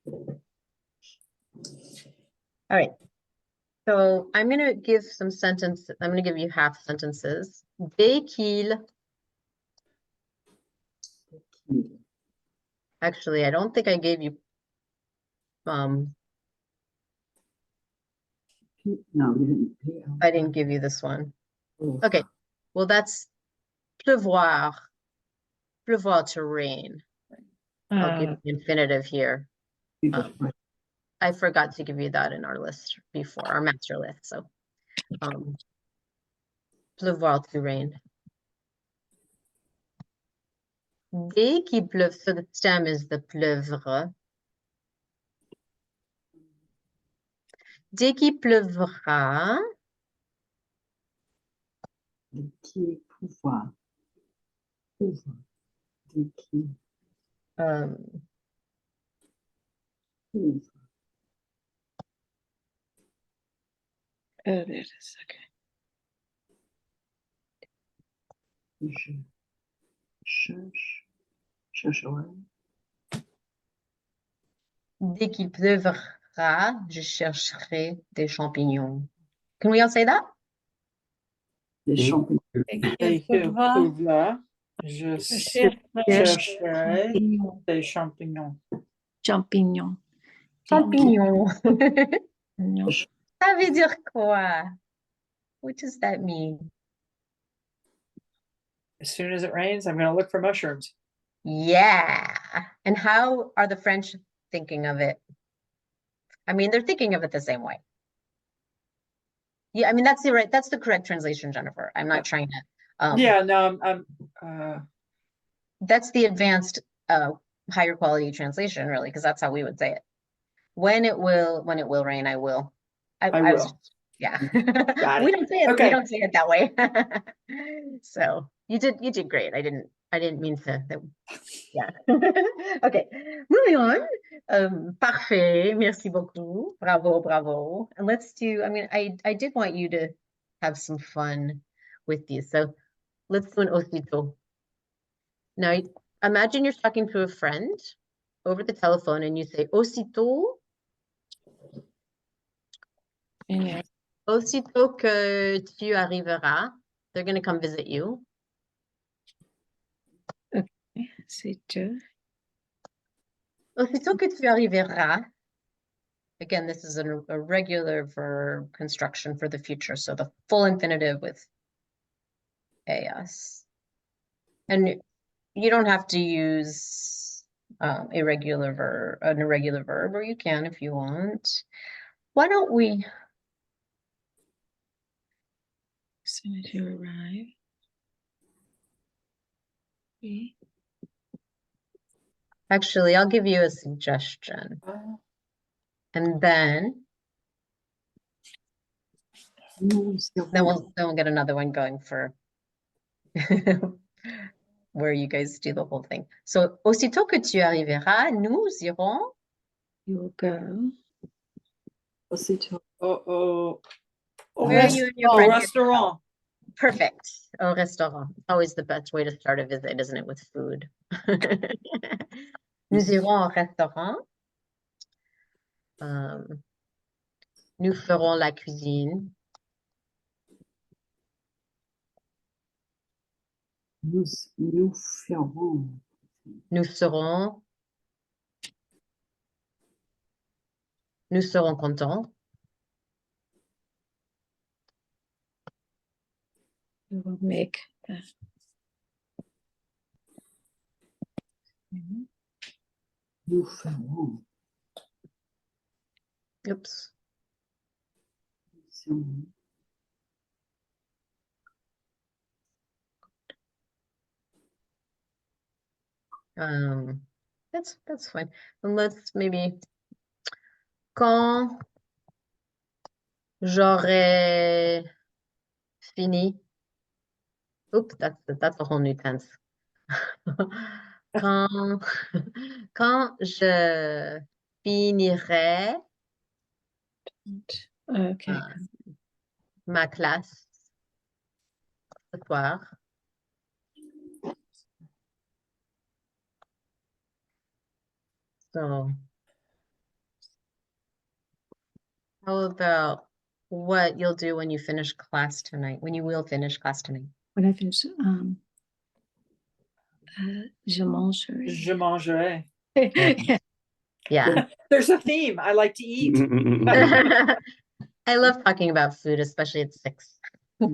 All right. So I'm going to give some sentences. I'm going to give you half sentences. Dès qu'il. Actually, I don't think I gave you. No, you didn't. I didn't give you this one. Oh. Okay. Well, that's pleuvoir. Pleuvoir, to rain. I'll give you the infinitive here. I forgot to give you that in our list before, our master list. So, pleuvoir, to rain. Dès qu'il pleuve, so the stem is the pleuvre. Dès qu'il pleuvra, Dès qu'il pouvoir. Dès qu'il There it is. Okay. chercherai. dès qu'il pleuvra, je chercherai des champignons. Can we all say that? Des champignons. Dès que pleuvra, je chercherai des champignons. Champignons. Champignons. Champignons. Ça veut dire quoi? What does that mean? As soon as it rains, I'm going to look for mushrooms. Yeah. And how are the French thinking of it? I mean, they're thinking of it the same way. Yeah, I mean, that's the correct translation, Jennifer. I'm not trying to. Yeah, no, I'm That's the advanced, higher quality translation, really, because that's how we would say it. When it will rain, I will. I was- will. yeah. Got We it. don't say it. Okay. We don't say it that way. So you did great. I didn't mean to. Yeah. Okay. Moving on. Parfait. Merci beaucoup. Bravo, bravo. And let's do. I mean, I did want you to have some fun with these. So let's do an aussitot. Now, imagine you're talking to a friend over the telephone and you say aussitot. Yeah. Aussitôt que tu arriveras, they're going to come visit you. C'est tout. Aussitôt que tu arriveras. Again, this is a regular verb construction for the future. So the full infinitive with as. And you don't have to use an irregular verb, or you can if you want. Why don't we? As soon as you arrive. Okay. Actually, I'll give you a suggestion. And then we'll get another one going for where you guys do the whole thing. So, aussitôt que tu arriveras, nous irons. You will go. Aussitôt. Where are you and your friend? Restaurant. Perfect. Au restaurant. Always the best way to start a visit, isn't it, with food? Nous irons au restaurant. Nous ferons la cuisine. Nous ferons. Nous serons contents. We will make Nous ferons. Oops. That's fine. And let's maybe quand j'aurai fini. Oops, that's a whole new tense. Quand je finirai okay. Ma classe ce soir. So How about what you'll do when you finish class tonight, when you will finish class tonight? When I finish, je mangerai. Je mangerai. Yeah. There's a theme. I like to eat. I love talking about food, especially at 6. Pour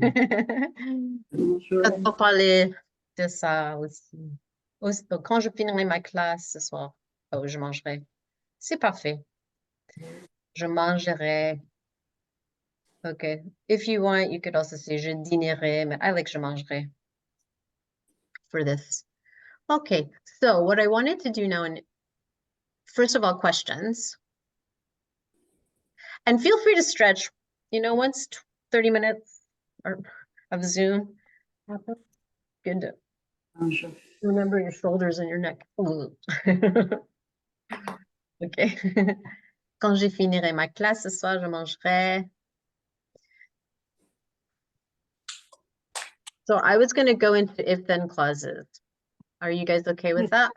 parler de ça aussi. Quand je finirai ma classe ce soir, oh, je mangerai. C'est parfait. Je mangerai. Okay. If you want, you could also say je dînerai, but I like je mangerai for this. Okay, so what I wanted to do now, and first of all, questions. And feel free to stretch, once 30 minutes of Zoom happen, good to remember your shoulders and your neck. Okay. Quand je finirai ma classe ce soir, je mangerai. So I was going to go into if-then clauses. Are you guys okay with that?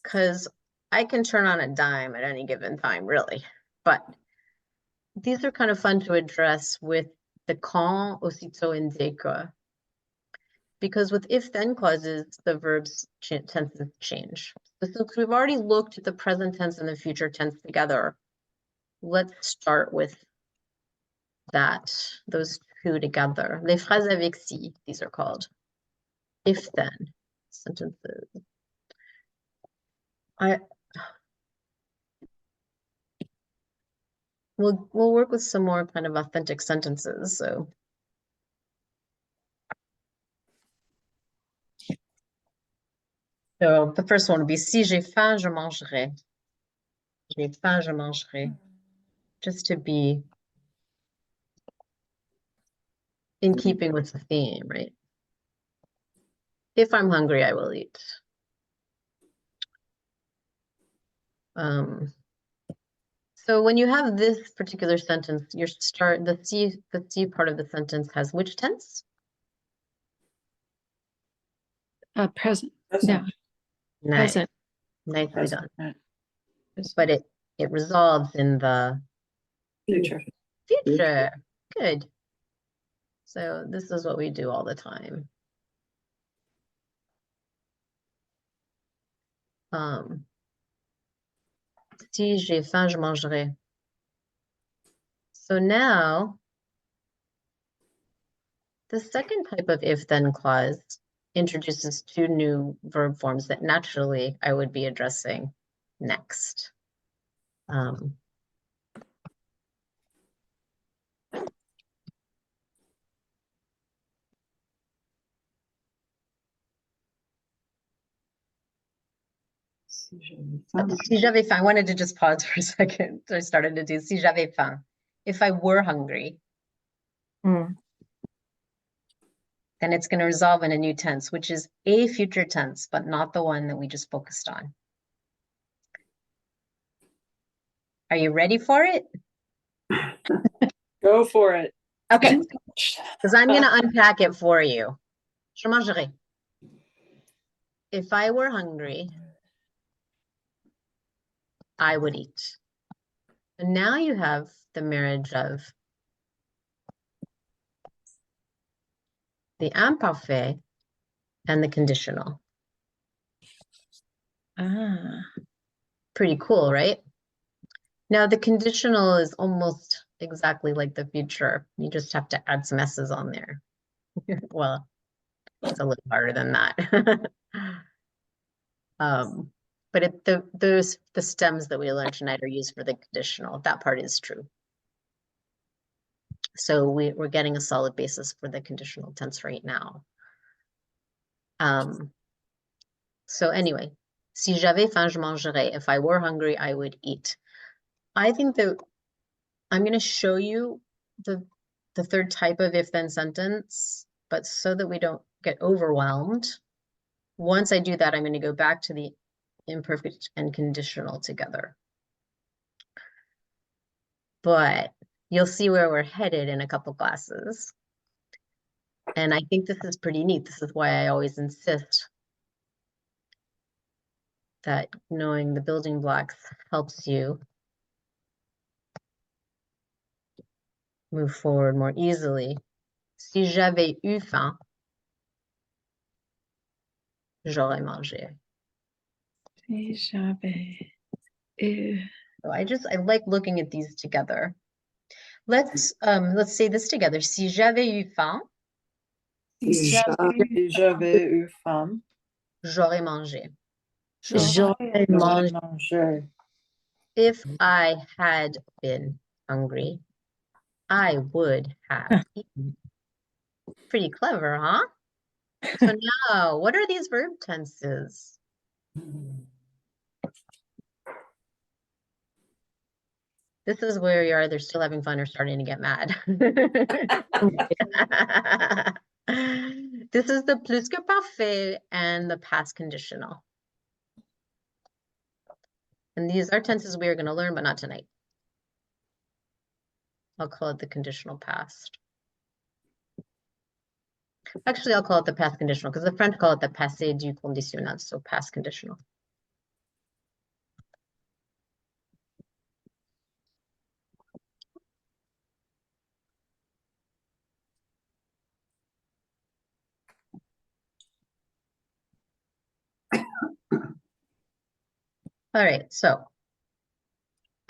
Because I can turn on a dime at any given time, really. But these are kind of fun to address with the quand, aussitot, and que. Because with if-then clauses, the verbs tenses change. So since we've already looked at the present tense and the future tense together, let's start with those two together. Les phrases avec si, these are called. If-then sentences. We'll work with some more kind of authentic sentences, so. So the first one would be si j'ai faim, je mangerai. J'ai faim, je mangerai. Just to be in keeping with the theme, right? If I'm hungry, I will eat. So when you have this particular sentence, the C part of the sentence has which tense? Present. Present. Yeah. Nice. Present. Nicely Present. done. But it resolves in the Future. future. Good. So this is what we do all the time. Si j'ai faim, je mangerai. So now, the second type of if-then clause introduces two new verb forms that naturally I would be addressing next. Si j'avais faim, I wanted to just pause for a second. I started to do si j'avais faim. If I were hungry, then it's going to resolve in a new tense, which is a future tense, but not the one that we just focused on. Are you ready for it? Go for it. Okay, because I'm going to unpack it for you. Je mangerai. If I were hungry, I would eat. And now you have the marriage of the imparfait and the conditional. Pretty cool, right? Now the conditional is almost exactly like the future. You just have to add some S's on there. Well, it's a little harder than that. But the stems that we learned tonight are used for the conditional. That part is true. So we're getting a solid basis for the conditional tense right now. So anyway, si j'avais faim, je mangerais. If I were hungry, I would eat. I think that I'm going to show you the third type of if-then sentence, but so that we don't get overwhelmed, once I do that, I'm going to go back to the imperfect and conditional together. But you'll see where we're headed in a couple classes. And I think this is pretty neat. This is why I always insist that knowing the building blocks helps you move forward more easily. Si j'avais eu faim, j'aurais mangé. Si j'avais eu. So I like looking at these together. Let's say this together. Si j'avais eu faim, Si j'avais eu faim, j'aurais mangé. J'aurais j'aurais mangé. mangé. If I had been hungry, I would have eaten. Pretty clever, huh? So now, what are these verb tenses? This is where you're either still having fun or starting to get mad. This is the plus que parfait and the past conditional. And these are tenses we are going to learn, but not tonight. I'll call it the conditional past. Actually, I'll call it the past conditional because the French call it the passé du conditionnel, so past conditional. All right, so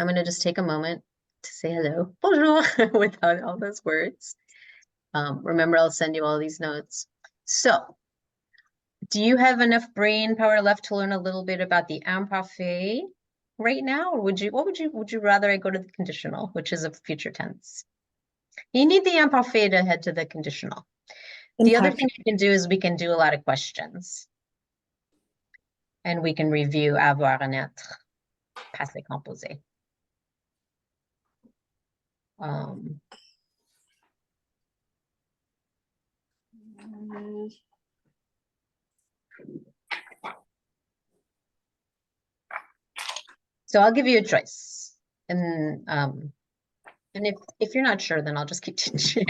I'm going to just take a moment to say hello, bonjour, without all those words. Remember, I'll send you all these notes. So, do you have enough brain power left to learn a little bit about the imparfait right now? Or would you rather I go to the conditional, which is a future tense? You need the imparfait to head to the conditional. The other thing we can do is we can do a lot of questions. And we can review avoir and être, passé composé. So I'll give you a choice. And if you're not sure, then I'll just keep teaching.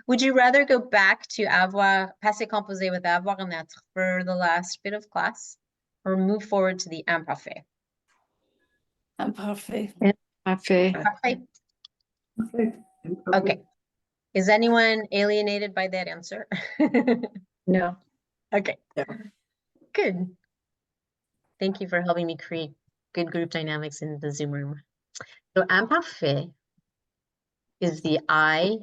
Would you rather go back to avoir, passé composé with avoir and être for the last bit of class, or move forward to the imparfait? Imparfait. Parfait. Parfait. Okay. Okay. Is anyone alienated by that answer? No. Okay. Yeah. Good. Thank you for helping me create good group dynamics in the Zoom room. So imparfait is the I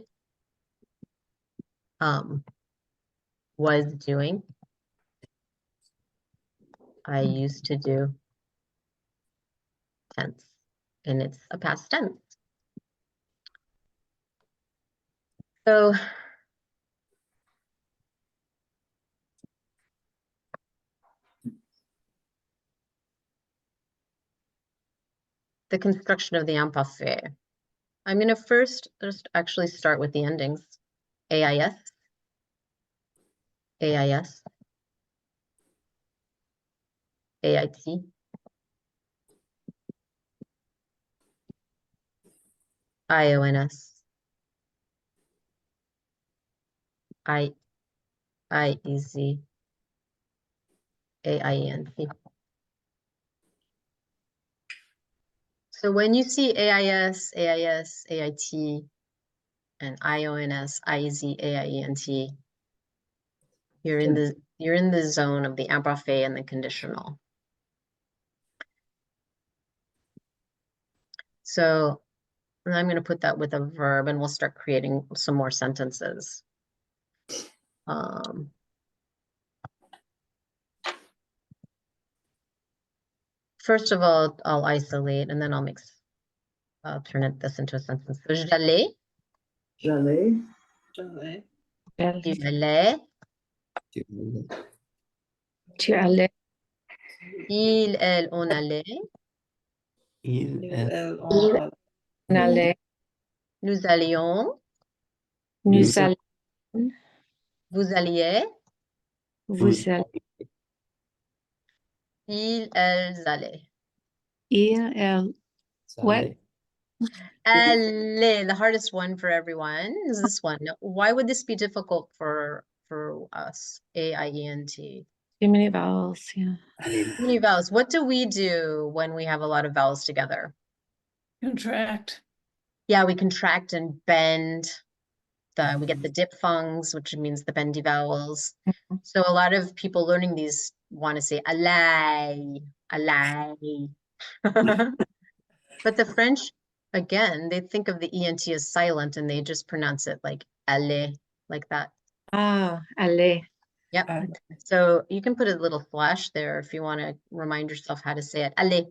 was doing, I used to do tense, and it's a past tense. So the construction of the imparfait. I'm going to first just actually start with the endings. AIS, AIS, AIT, IONS, IEZ, AIENT. So when you see AIS, AIS, AIT, and IONS, IEZ, AIENT, you're in the zone of the imparfait and the conditional. So I'm going to put that with a verb, and we'll start creating some more sentences. First of all, I'll isolate, and then I'll turn this into a sentence. So, j'allais. J'allais. J'allais. Tu allais. Tu allais. Il, elle, on allait. Elle, On allait. Nous allions. Nous allons. Vous alliez. Vous allez. Ils, elles allaient. Il, elle. What? Allez, the hardest one for everyone is this one. Why would this be difficult for us? A-I-E-N-T. Too many vowels, yeah. Too many vowels. What do we do when we have a lot of vowels together? Contract. Yeah, we contract and bend. We get the diphthongs, which means the bendy vowels. So a lot of people learning these want to say alay, alay. But the French, again, they think of the ENT as silent and they just pronounce it like allez, like that. Ah, allez. Yep. Allez. So you can put a little flash there if you want to remind yourself how to say it. Allez.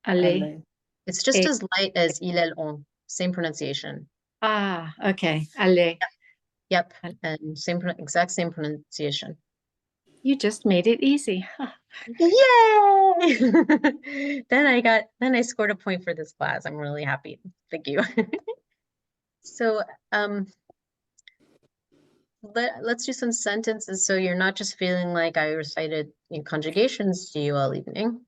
Allez. Allez. It's just Et- as light as il, elle, on. Same pronunciation. Ah, okay. Allez. Yep. Allez. And exact same pronunciation. You just made it easy. Yay! Then I scored a point for this class. I'm really happy. Thank you. So let's do some sentences so you're not just feeling like I recited conjugations to you all evening.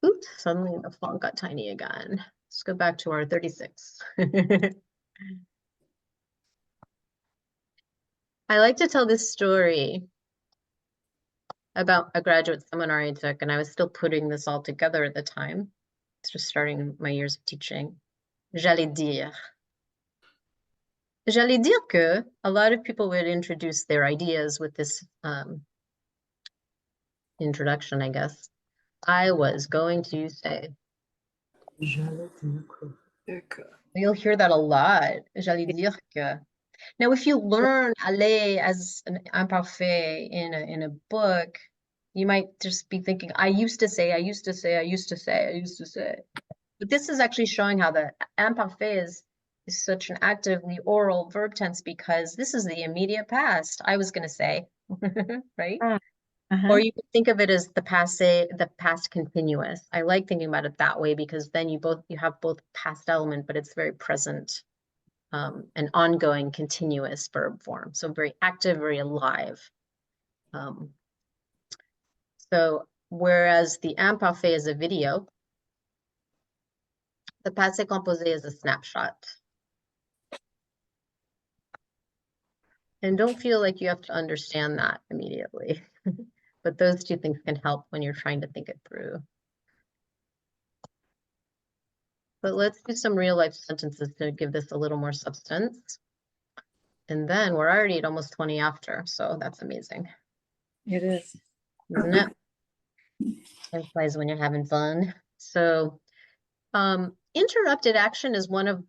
Oops, suddenly the font got tiny again. Let's go back to our 36. I like to tell this story about a graduate seminar I took, and I was still putting this all together at the time. It's just starting my years of teaching. J'allais dire que a lot of people would introduce their ideas with this introduction, I guess. I was going to say. J'allais dire que. D'accord. You'll hear that a lot. J'allais dire que. Now, if you learn aller as an imparfait in a book, you might just be thinking, I used to say, I used to say, I used to say, I used to say. But this is actually showing how the imparfait is such an actively oral verb tense because this is the immediate past. I was going to say, right? Uh-huh. Or you can think of it as the past continuous. I like thinking about it that way because then you have both past element, but it's very present, an ongoing continuous verb form. So very active, very alive. So whereas the imparfait is a video, the passé composé is a snapshot. And don't feel like you have to understand that immediately. But those two things can help when you're trying to think it through. But let's do some real life sentences to give this a little more substance. And then we're already at almost 20 after, so that's amazing. It is. Isn't it? It flies when you're having fun. So interrupted action is one of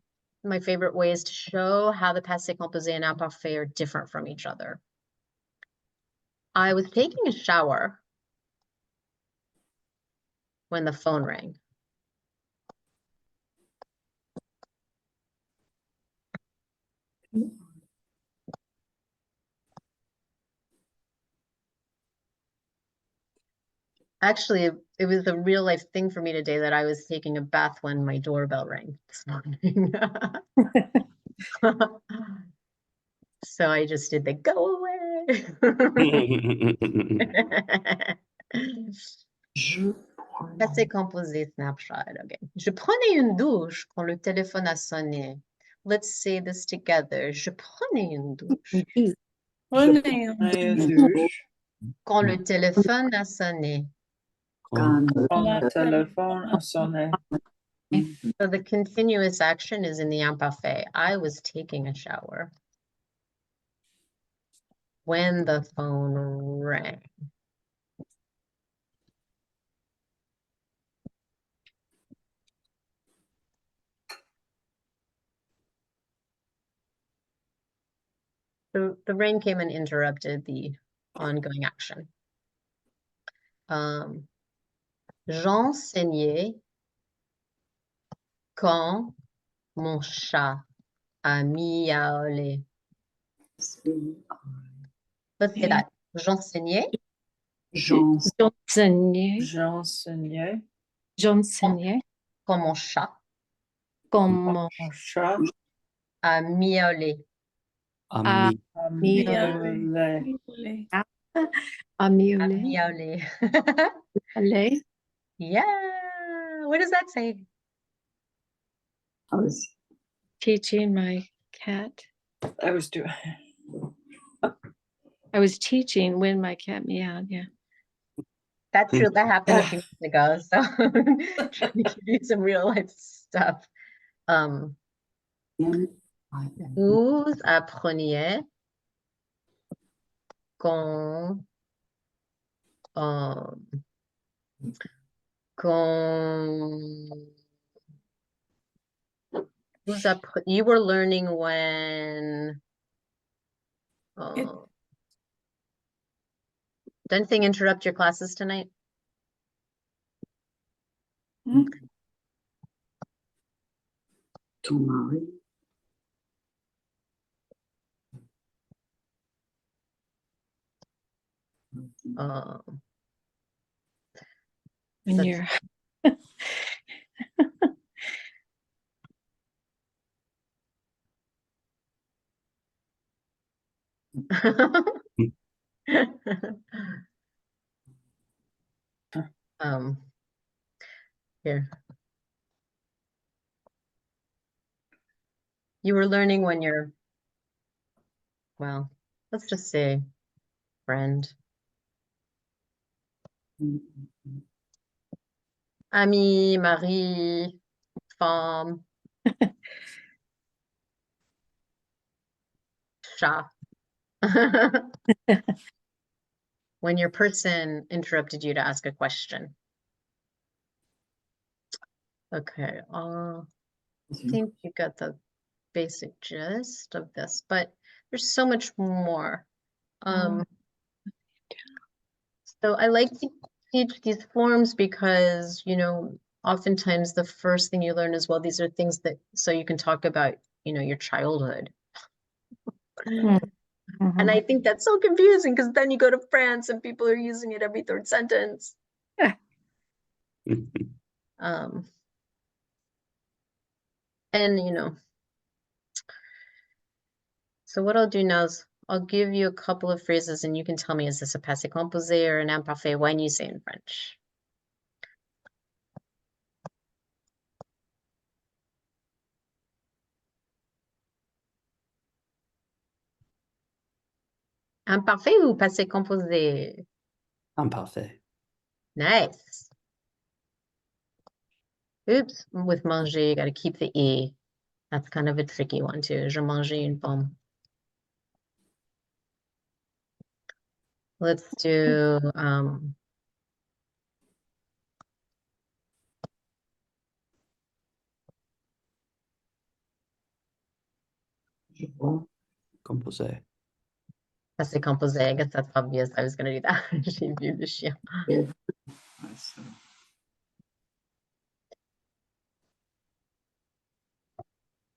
my favorite ways to show how the passé composé and imparfait are different from each other. I was taking a shower when the phone rang. Actually, it was a real life thing for me today that I was taking a bath when my doorbell rang this morning. So I just did the go away. Je Passé composé snapshot. Okay. Je prenais une douche quand le téléphone a sonné. Let's say this together. Je prenais une douche Prenez une douche quand le téléphone a sonné. Quand quand le téléphone a sonné. So the continuous action is in the imparfait. I was taking a shower when the phone rang. The rain came and interrupted the ongoing action. J'enseignais quand mon chat a miaulé. Let's say that. J'enseignais J'enseignais. J'enseignais J'enseignais quand mon chat comment mon chat a miaulé. à à miauler. miauler. À A miauler. miaulé. Allez. Yeah. What does that say? I was Teaching my cat. I was doing. I was teaching when my cat meowed. Yeah. That's true. That happened a few months ago. So trying to give you some real life stuff. N, I, N. Vous appreniez quand you were learning when did anything interrupt your classes tonight? Ton mari. When That's- you're Here. You were learning when you're, well, let's just say friend. Ami, mari, femme, chat. When your person interrupted you to ask a question. Okay, I think you got the basic gist of this, but there's so much more. So I like to teach these forms because, you know, oftentimes the first thing you learn is, well, these are things that, so you can talk about, you know, your childhood. And I think that's so confusing because then you go to France and people are using it every third sentence. And, you know, so what I'll do now is I'll give you a couple of phrases and you can tell me, is this a passé composé or an imparfait when you say in French? Imparfait ou passé composé? Imparfait. Nice. Oops, with manger, you got to keep the E. That's kind of a tricky one too. Je mangeais une pomme. Let's do Je vois. Composé. passé composé. I guess that's obvious. I was gonna do that. J'ai vu le chien. Ouais, ça.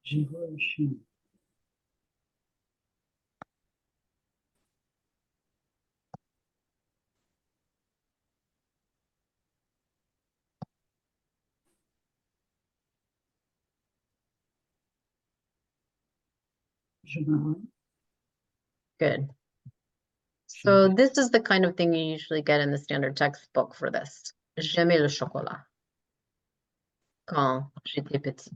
Je vois un chien. Je m'arrête. Good. So this is the kind of thing you usually get in the standard textbook for this. J'aimais le chocolat quand j'étais petite.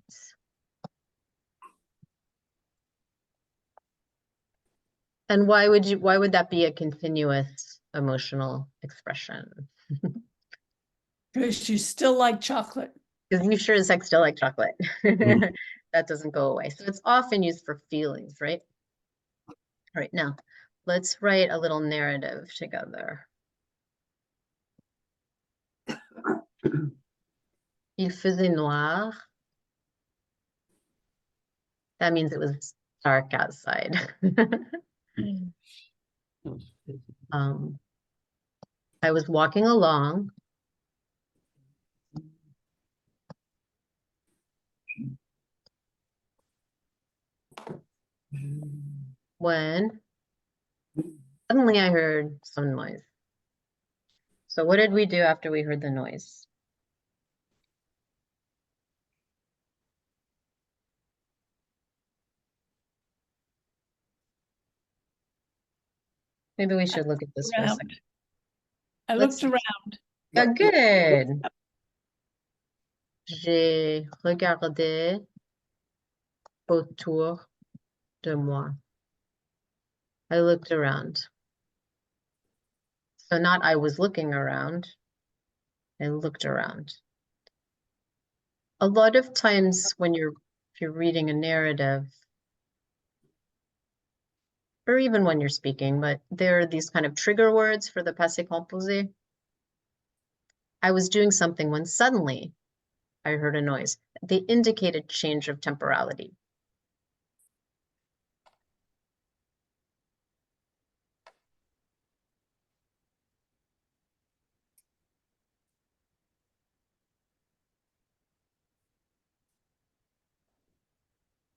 And why would that be a continuous emotional expression? Because you still like chocolate. Because you sure as heck still like chocolate. Mm. That doesn't go away. So it's often used for feelings, right? All right, now let's write a little narrative together. Il faisait noir. That means it was dark outside. I was walking along. When suddenly I heard some noise. So what did we do after we heard the noise? Maybe we should look at this for a second. I Let's- looked around. Yeah, good. J'ai regardé autour de moi. I looked around. So not I was looking around, I looked around. A lot of times when if you're reading a narrative, or even when you're speaking, but there are these kind of trigger words for the passé composé. I was doing something when suddenly I heard a noise. They indicated change of temporality.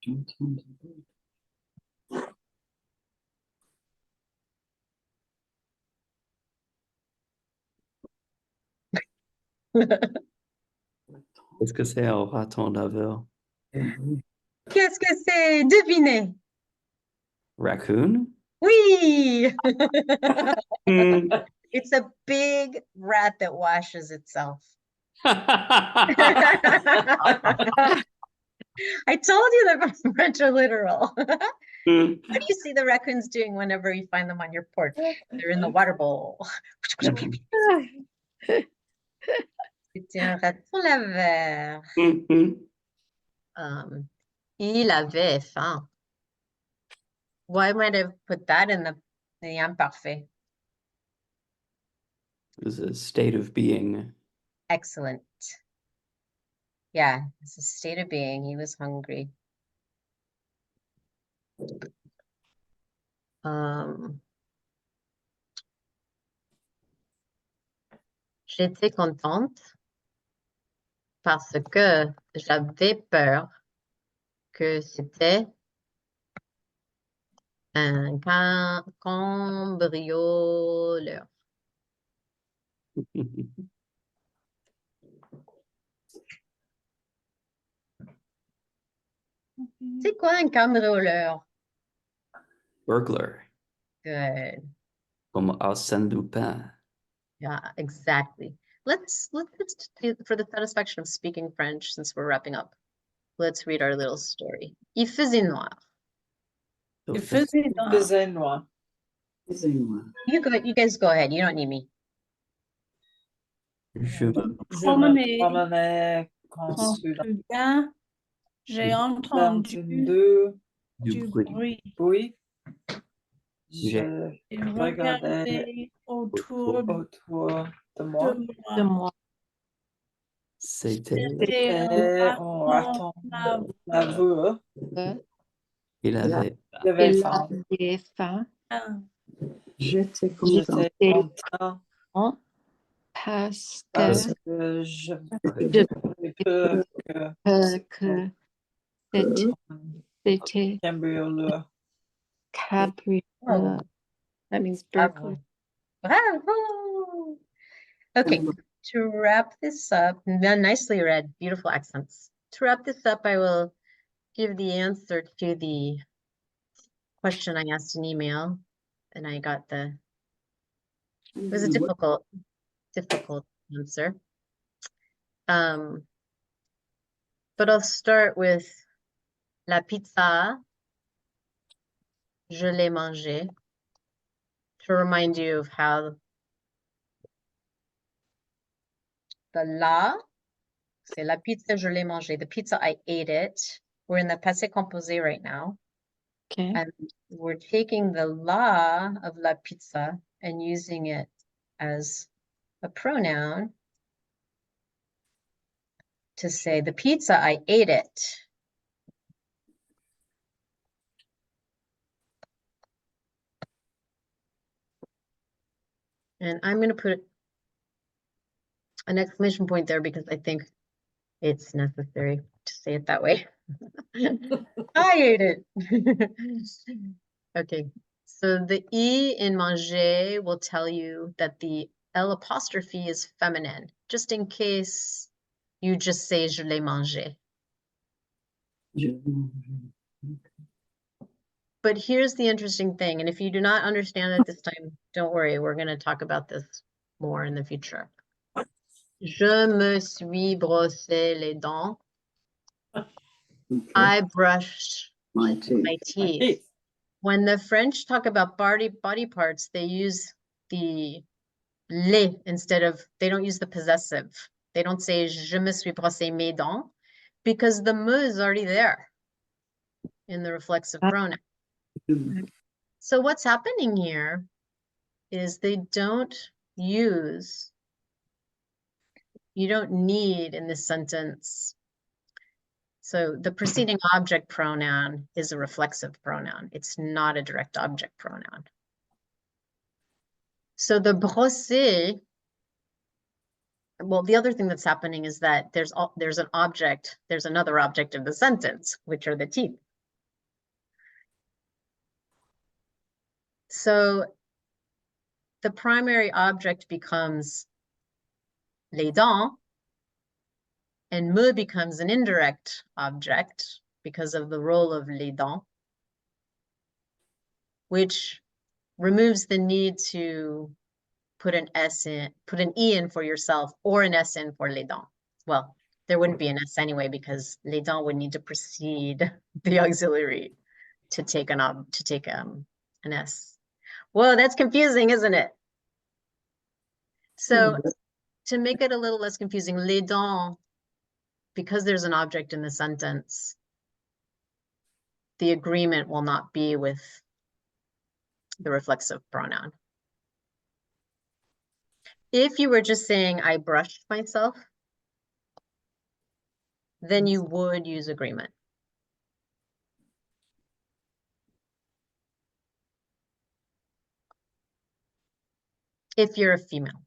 J'entends du bruit. Est-ce que c'est un raton laveur? Oui. Qu'est-ce que c'est? Devinez. Raccoon? Oui! Hmm. It's a big rat that washes itself. I told you that my French are literal. Hmm. What do you see the raccoons doing whenever you find them on your porch? They're in the water bowl. C'était un raton laveur. Il avait faim. Why might I have put that in the imparfait? It was a state of being. Excellent. Yeah, it's a state of being. He was hungry. J'étais contente parce que j'avais peur que c'était un cambrioleur. C'est quoi un cambrioleur? Burglar. Good. Comme Arsène Lupin. Yeah, exactly. Let's for the satisfaction of speaking French, since we're wrapping up, let's read our little story. Il faisait noir. Il faisait noir. Faisait noir. Excusez-moi. You guys go ahead. You don't need me. Je me Je Promener. me promenais quand Quand soudain soudain, j'ai entendu entendu du bruit. bruit bruit. J'ai Je et regardais regardé autour autour de de moi. moi. C'était. C'était C'était un un raton raton laveur. Il avait. Il avait faim. laveur. J'étais content J'étais content Parce que parce que j'avais peur que c'était cambrioleur. cabrioleur. That means burglar. Bravo! Okay, to wrap this up, nicely read, beautiful accents. To wrap this up, I will give the answer to the question I asked in email, and I got it was a difficult answer. But I'll start with la pizza, je l'ai mangée, to remind you of how the la, c'est la pizza, je l'ai mangée. The pizza, I ate it. We're in the passé composé right now. Okay. And we're taking the la of la pizza and using it as a pronoun to say the pizza, I ate it. And I'm going to put an exclamation point there because I think it's necessary to say it that way. I ate it. Okay, so the I in manger will tell you that the L apostrophe is feminine, just in case you just say je l'ai mangé. Je l'ai mangé. But here's the interesting thing, and if you do not understand it this time, don't worry, we're going to talk about this more in the future. Je me suis brossé les dents. Okay. I brushed My teeth. my teeth. When the French talk about body parts, they use the les instead of, they don't use the possessive. They don't say je me suis brossé mes dents because the me is already there in the reflexive pronoun. So what's happening here is they don't use, you don't need in this sentence. So the preceding object pronoun is a reflexive pronoun. It's not a direct object pronoun. So the brosser, well, the other thing that's happening is that there's an object, there's another object of the sentence, which are the teeth. So the primary object becomes les dents, and me becomes an indirect object because of the role of les dents, which removes the need to put an S in, put an E in for yourself or an S in for les dents. Well, there wouldn't be an S anyway because les dents would need to precede the auxiliary to take an S. Whoa, that's confusing, isn't it? So to make it a little less confusing, les dents, because there's an object in the sentence, the agreement will not be with the reflexive pronoun. If you were just saying, I brushed myself, then you would use agreement. If you're a female.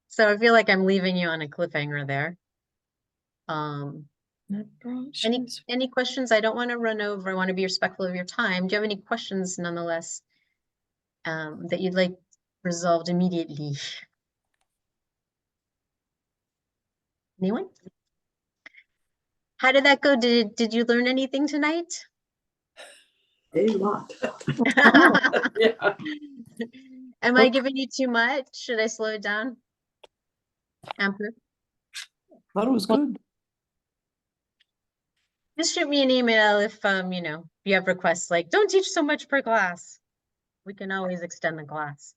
So I feel like I'm leaving you on a cliffhanger there. Any questions? I don't want to run over. I want to be respectful of your time. Do you have any questions nonetheless that you'd like resolved immediately? Anyone? How did that go? Did you learn anything tonight? A lot. Yeah. Am I giving you too much? Should I slow it down? Amper? Thought it was good. Just shoot me an email if you know, you have requests like, don't teach so much per class. We can always extend the class.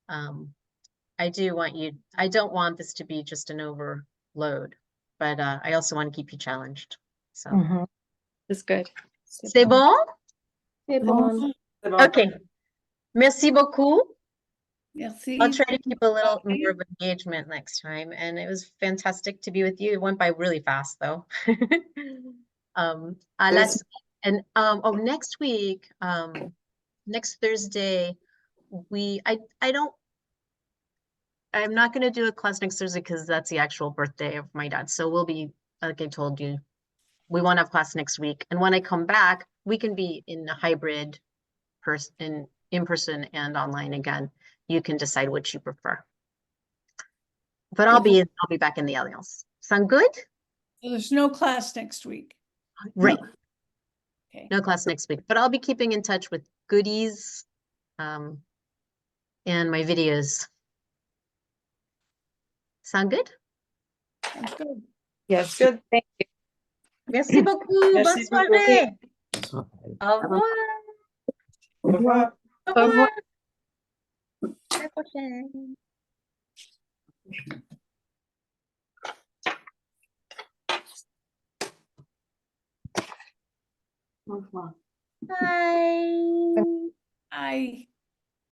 I don't want this to be just an overload, but I also want to keep you challenged. So It's good. c'est bon? C'est bon. Okay. Merci beaucoup. Merci. I'll try to keep a little more of engagement next time. And it was fantastic to be with you. It went by really fast though. Next week, next Thursday, I'm not going to do a class next Thursday because that's the actual birthday of my dad. So we'll be, like I told you, we won't have class next week. And when I come back, we can be in a hybrid in person and online again. You can decide which you prefer. But I'll be back in the Alliance. Sound good? So there's no class next week. Right. Okay. No class next week, but I'll be keeping in touch with goodies and my videos. Sound good? Sounds good. Yes, good. Thank you. Merci beaucoup. Merci Bonne beaucoup. soirée. That's what I- Au revoir. Au revoir. Au revoir. À la prochaine. Au revoir. Bye. Bye.